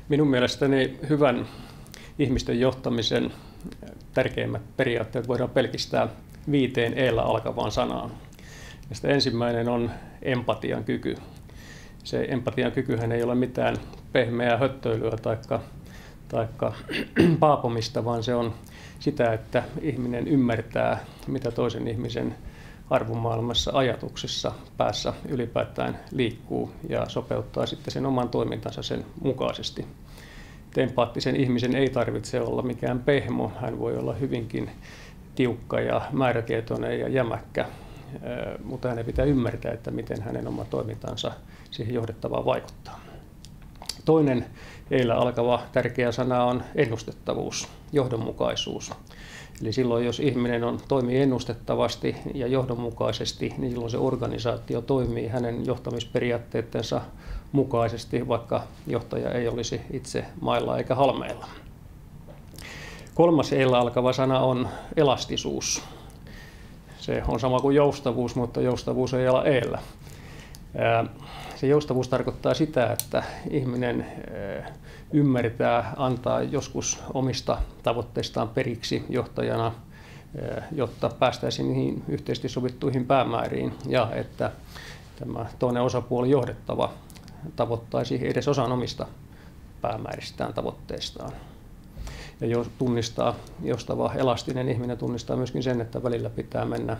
Minun mielestäni hyvän ihmisten johtamisen tärkeimmät periaatteet voidaan pelkistää 5 e:llä alkavaan sanaan. Ja ensimmäinen on empatian kyky. Se empatian kykyhän ei ole mitään pehmeää höttöilyä tai paapomista, vaan se on sitä, että ihminen ymmärtää, mitä toisen ihmisen arvomaailmassa, ajatuksissa, päässä ylipäätään liikkuu ja sopeuttaa sitten sen oman toimintansa sen mukaisesti. Empaattisen ihmisen ei tarvitse olla mikään pehmo, hän voi olla hyvinkin tiukka ja määrätietoinen ja jämäkkä, mutta hänen pitää ymmärtää, että miten hänen oma toimintansa siihen johdettavaan vaikuttaa. Toinen eillä alkava tärkeä sana on ennustettavuus, johdonmukaisuus. Eli silloin, jos ihminen toimii ennustettavasti ja johdonmukaisesti, niin silloin se organisaatio toimii hänen johtamisperiaatteittensa mukaisesti, vaikka johtaja ei olisi itse mailla eikä halmeilla. Kolmas eillä alkava sana on elastisuus. Se on sama kuin joustavuus, mutta joustavuus ei ala eellä. Se joustavuus tarkoittaa sitä, että ihminen ymmärtää antaa joskus omista tavoitteistaan periksi johtajana, jotta päästäisiin niihin yhteisesti sovittuihin päämääriin ja että tämä toinen osapuoli johdettava tavoittaisi edes osan omista päämääristään, tavoitteistaan. Ja tunnistaa joustava elastinen ihminen tunnistaa myöskin sen, että välillä pitää mennä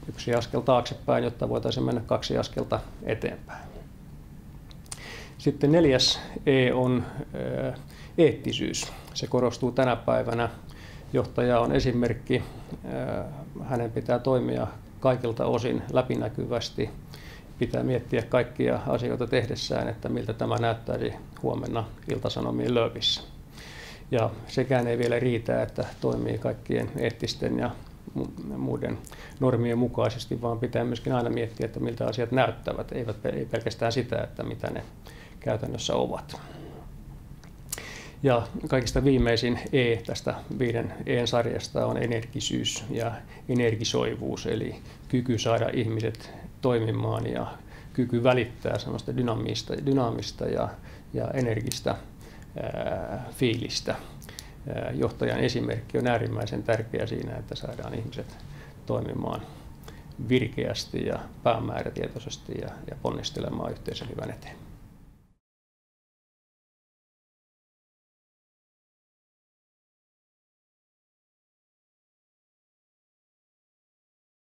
1 askel taaksepäin, jotta voitaisiin mennä 2 askelta eteenpäin. Sitten 4. E on eettisyys. Se korostuu tänä päivänä. Johtaja on esimerkki. Hänen pitää toimia kaikilta osin läpinäkyvästi. Pitää miettiä kaikkia asioita tehdessään, että miltä tämä näyttäisi huomenna Ilta-Sanomien lööpissä. Ja sekään ei vielä riitä, että toimii kaikkien eettisten ja muiden normien mukaisesti, vaan pitää myöskin aina miettiä, että miltä asiat näyttävät, ei pelkästään sitä, että mitä ne käytännössä ovat. Ja kaikista viimeisin E tästä 5 E-sarjasta on energisyys ja energisoivuus, eli kyky saada ihmiset toimimaan ja kyky välittää sellaista dynaamista ja energistä fiilistä. Johtajan esimerkki on äärimmäisen tärkeä siinä, että saadaan ihmiset toimimaan virkeästi ja päämäärätietoisesti ja ponnistelemaan yhteisen hyvän eteen.